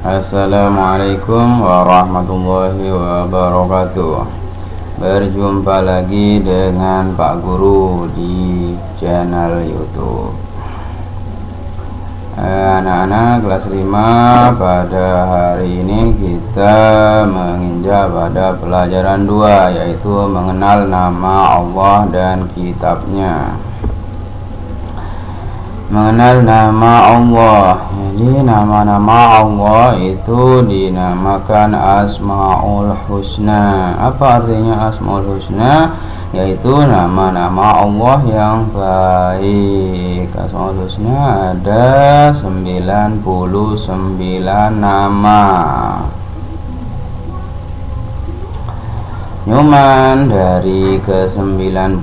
Assalamualaikum warahmatullahi wabarakatuh. Berjumpa lagi dengan Pak Guru di channel YouTube. Anak-anak kelas 5, pada hari ini kita menginjak pada pelajaran 2, yaitu mengenal nama Allah dan kitabnya. Mengenal nama Allah. Jadi nama-nama Allah itu dinamakan Asmaul Husna. Apa artinya Asmaul Husna? Yaitu nama-nama Allah yang baik. Asmaul Husna ada 99 nama. Cuman dari ke-99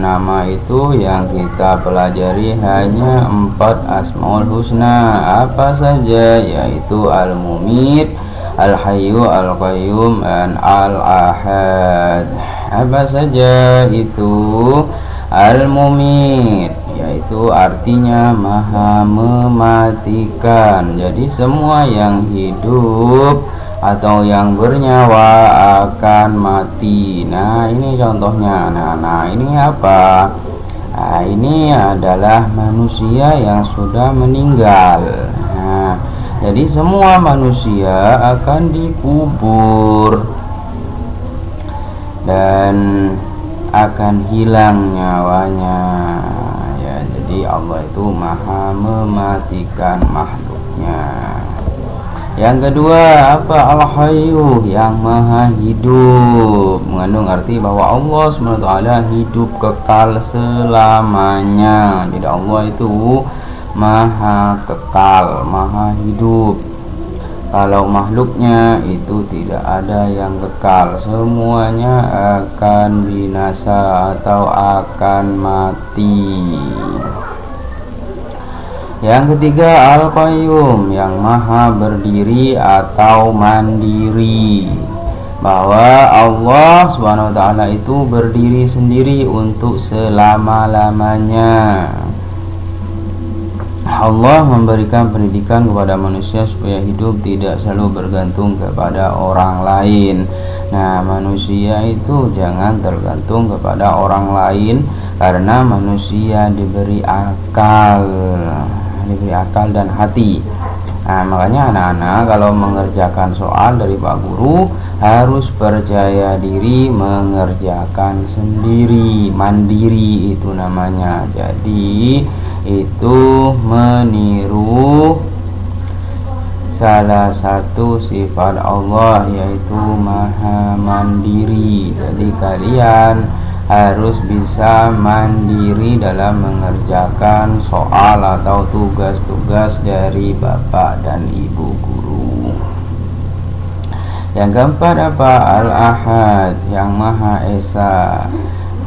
nama itu yang kita pelajari hanya 4 Asmaul Husna. Apa saja? Yaitu Al-Mumit, Al-Hayyu, Al-Qayyum, dan Al-Ahad. Apa saja itu? Al-Mumit, yaitu artinya maha mematikan. Jadi semua yang hidup atau yang bernyawa akan mati. Nah, ini contohnya. Nah, ini apa? Nah, ini adalah manusia yang sudah meninggal. Nah, jadi semua manusia akan dikubur dan akan hilang nyawanya. Ya, jadi Allah itu maha mematikan makhluknya. Yang kedua, apa? Al-Hayyu, yang maha hidup, mengandung arti bahwa Allah SWT hidup kekal selamanya. Jadi Allah itu maha kekal, maha hidup. Kalau makhluknya itu tidak ada yang kekal, semuanya akan binasa atau akan mati. Yang ketiga, Al-Qayyum, yang maha berdiri atau mandiri, bahwa Allah SWT itu berdiri sendiri untuk selama-lamanya. Allah memberikan pendidikan kepada manusia supaya hidup tidak selalu bergantung kepada orang lain. Nah, manusia itu jangan tergantung kepada orang lain, karena manusia diberi akal dan hati. Nah, makanya anak-anak kalau mengerjakan soal dari Pak Guru harus percaya diri mengerjakan sendiri, mandiri itu namanya. Jadi itu meniru salah satu sifat Allah, yaitu maha mandiri. Jadi kalian harus bisa mandiri dalam mengerjakan soal atau tugas-tugas dari Bapak dan Ibu guru. Yang keempat apa? Al-Ahad, yang Maha Esa,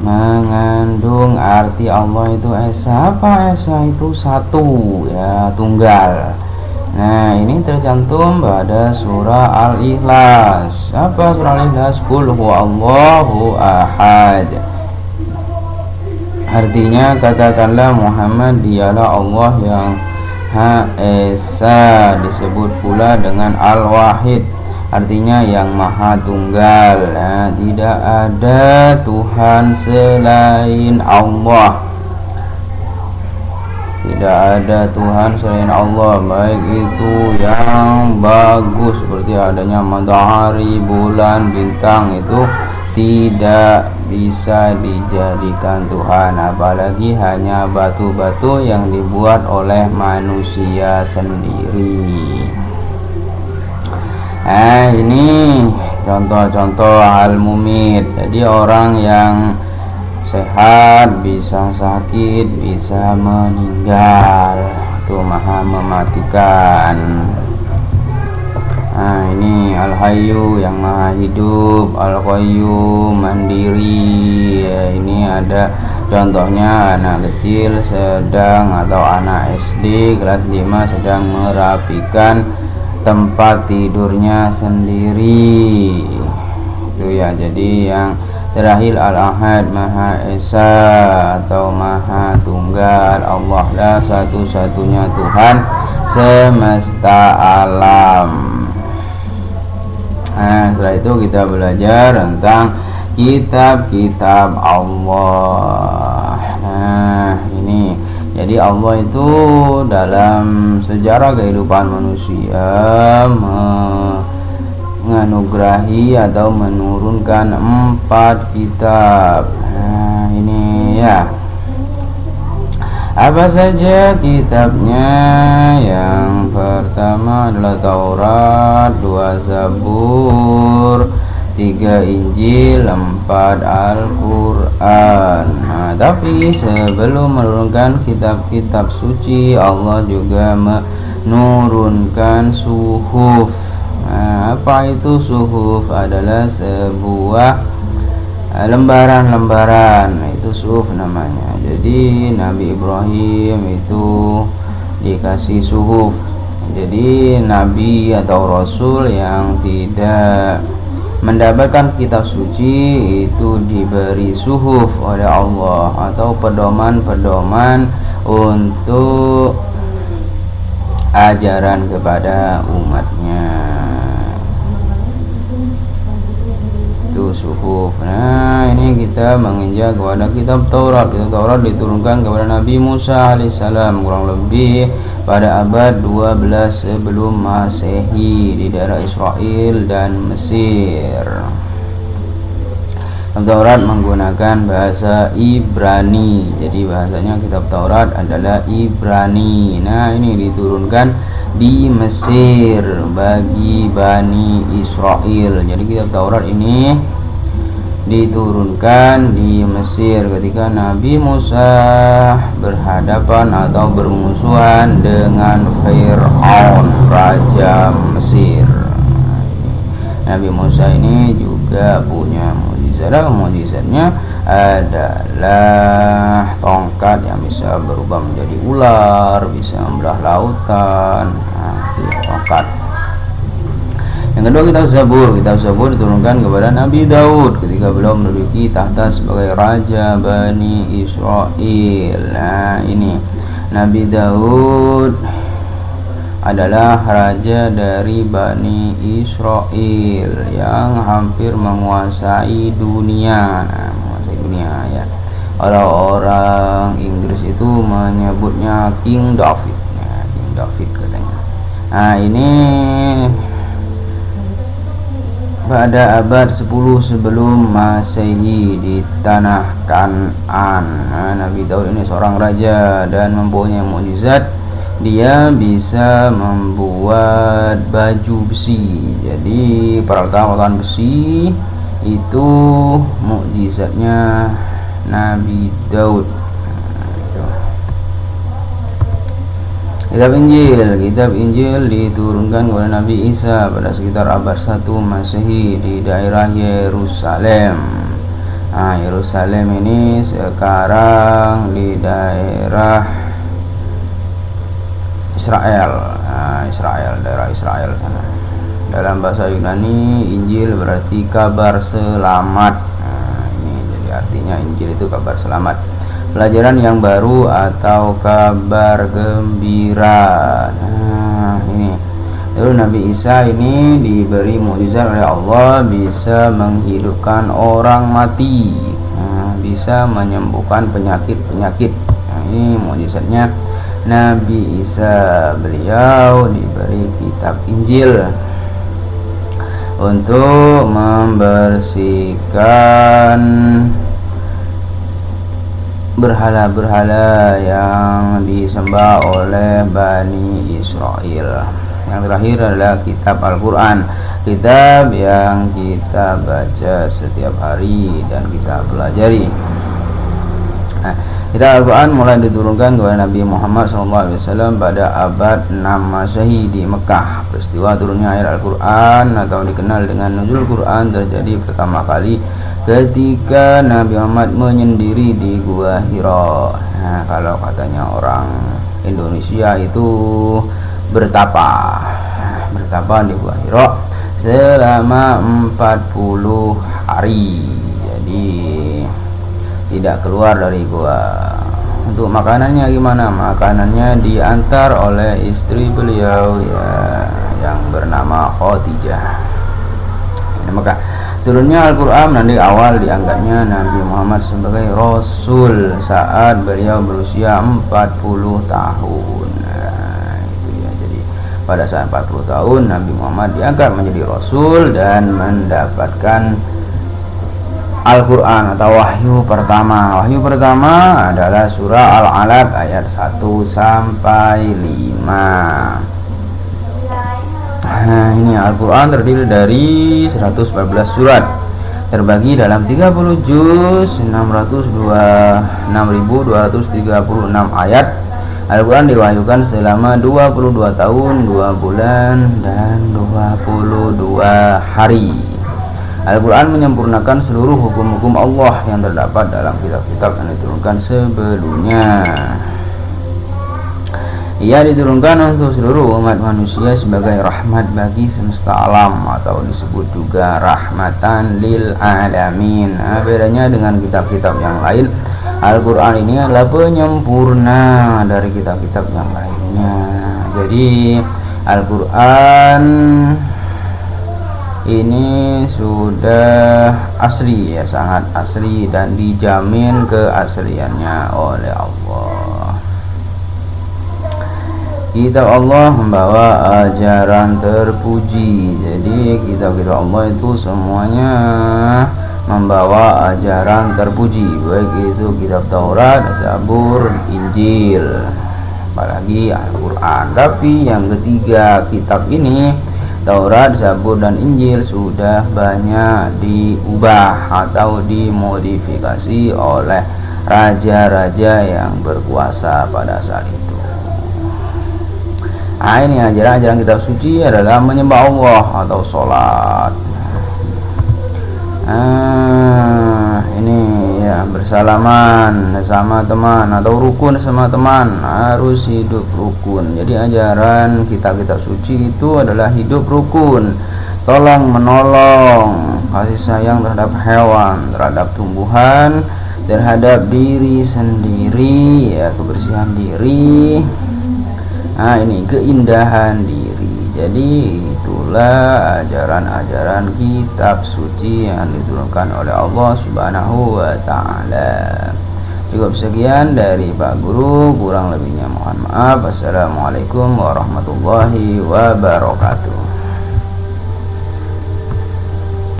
mengandung arti Allah itu Esa. Apa Esa? Itu satu, ya, tunggal. Nah, ini tercantum pada surah Al-Ikhlas. Apa surah Al-Ikhlas? Qul huwallahu ahad. Artinya, katakanlah Muhammad dialah Allah yang Maha Esa. Disebut pula dengan Al-Wahid, artinya yang maha tunggal. Nah, tidak ada Tuhan selain Allah. Tidak ada Tuhan selain Allah, baik itu yang bagus seperti adanya matahari, bulan, bintang, itu tidak bisa dijadikan Tuhan, apalagi hanya batu-batu yang dibuat oleh manusia sendiri. Nah, ini contoh-contoh Al-Mumit. Jadi orang yang sehat, bisa sakit, bisa meninggal, itu maha mematikan. Nah, ini Al-Hayyu, yang maha hidup. Al-Qayyum, mandiri. Ya, ini ada contohnya anak kecil sedang atau anak SD kelas 5 sedang merapikan tempat tidurnya sendiri. Itu ya, jadi yang terakhir Al-Ahad, Maha Esa atau Maha Tunggal. Allah lah satu-satunya Tuhan semesta alam. Nah, setelah itu kita belajar tentang kitab-kitab Allah. Nah, ini jadi Allah itu dalam sejarah kehidupan manusia menganugerahi atau menurunkan 4 kitab. Nah, ini ya. Apa saja kitabnya? Yang pertama adalah Taurat, 2 Zabur, 3 Injil, 4 Al-Quran. Nah, tapi sebelum menurunkan kitab-kitab suci, Allah juga menurunkan suhuf. Nah, apa itu suhuf? Adalah sebuah lembaran-lembaran, itu suhuf namanya. Jadi Nabi Ibrahim itu dikasih suhuf. Jadi nabi atau rasul yang tidak mendapatkan kitab suci itu diberi suhuf oleh Allah, atau pedoman-pedoman untuk ajaran kepada umatnya. Itu suhuf. Nah, ini kita menginjak kepada kitab Taurat. Kitab Taurat diturunkan kepada Nabi Musa alaihissalam kurang lebih pada abad 12 sebelum Masehi di daerah Israel dan Mesir. Kitab Taurat menggunakan bahasa Ibrani. Jadi bahasanya kitab Taurat adalah Ibrani. Nah, ini diturunkan di Mesir bagi Bani Israel. Jadi kitab Taurat ini diturunkan di Mesir ketika Nabi Musa berhadapan atau bermusuhan dengan Fir'aun, raja Mesir. Nabi Musa ini juga punya mukjizat. Mukjizatnya adalah tongkat yang bisa berubah menjadi ular, bisa membelah lautan. Nah, itu tongkat. Yang kedua kitab Zabur. Kitab Zabur diturunkan kepada Nabi Daud ketika beliau menduduki tahta sebagai raja Bani Israel. Nah, ini Nabi Daud adalah raja dari Bani Israel yang hampir menguasai dunia. Nah, menguasai dunia ya. Orang Inggris itu menyebutnya King David. Ya, King David katanya. Nah, ini pada abad 10 sebelum Masehi di tanah Kan'an. Nah, Nabi Daud ini seorang raja dan mempunyai mukjizat. Dia bisa membuat baju besi. Jadi peralatan besi itu mukjizatnya Nabi Daud. Kitab Injil diturunkan kepada Nabi Isa pada sekitar abad 1 Masehi di daerah Yerusalem. Nah, Yerusalem ini sekarang di daerah Israel. Nah, daerah Israel sana. Dalam bahasa Yunani, Injil berarti kabar selamat. Nah, ini jadi artinya Injil itu kabar selamat, pelajaran yang baru atau kabar gembira. Nah, ini lalu Nabi Isa ini diberi mukjizat oleh Allah, bisa menghidupkan orang mati, bisa menyembuhkan penyakit-penyakit. Nah, ini mukjizatnya Nabi Isa. Beliau diberi kitab Injil untuk membersihkan berhala-berhala yang disembah oleh Bani Israel. Yang terakhir adalah kitab Al-Quran, kitab yang kita baca setiap hari dan kita pelajari. Kitab Al-Quran mulai diturunkan kepada Nabi Muhammad SAW pada abad 6 Masehi di Mekah. Peristiwa turunnya ayat Al-Quran atau dikenal dengan Nuzul Quran terjadi pertama kali ketika Nabi Muhammad menyendiri di Gua Hira. Nah, kalau katanya orang Indonesia itu bertapa di Gua Hira selama 40 hari. Jadi tidak keluar dari gua. Untuk makanannya gimana? Makanannya diantar oleh istri beliau ya, yang bernama Khadijah. Ini maka turunnya Al-Quran nanti awal dianggapnya Nabi Muhammad sebagai Rasul saat beliau berusia 40 tahun. Nah, itu ya. Jadi pada saat 40 tahun Nabi Muhammad diangkat menjadi Rasul dan mendapatkan Al-Quran atau wahyu pertama. Wahyu pertama adalah surah Al-Alaq ayat 1 sampai 5. Nah, ini Al-Quran terdiri dari 114 surat, terbagi dalam 30 juz, 6.236 ayat. Al-Quran diwahyukan selama 22 tahun, 2 bulan, dan 22 hari. Al-Quran menyempurnakan seluruh hukum-hukum Allah yang terdapat dalam kitab-kitab yang diturunkan sebelumnya. Ia diturunkan untuk seluruh umat manusia sebagai rahmat bagi semesta alam, atau disebut juga rahmatan lil alamin. Nah, bedanya dengan kitab-kitab yang lain, Al-Quran ini adalah penyempurna dari kitab-kitab yang lainnya. Jadi Al-Quran ini sudah asli ya, sangat asli dan dijamin keasliannya oleh Allah. Kitab Allah membawa ajaran terpuji. Jadi kitab-kitab Allah itu semuanya membawa ajaran terpuji, baik itu kitab Taurat, Zabur, Injil, apalagi Al-Quran. Tapi yang ketiga, kitab ini Taurat, Zabur, dan Injil sudah banyak diubah atau dimodifikasi oleh raja-raja yang berkuasa pada saat itu. Nah, ini ajaran-ajaran kitab suci adalah menyembah Allah atau sholat. Ini ya, bersalaman sama teman atau rukun sama teman, harus hidup rukun. Jadi ajaran kitab-kitab suci itu adalah hidup rukun, tolong menolong, kasih sayang terhadap hewan, terhadap tumbuhan, terhadap diri sendiri ya, kebersihan diri. Nah, ini keindahan diri. Jadi itulah ajaran-ajaran kitab suci yang diturunkan oleh Allah Subhanahu wa Ta'ala. Cukup sekian dari Pak Guru, kurang lebihnya mohon maaf. Assalamualaikum warahmatullahi wabarakatuh.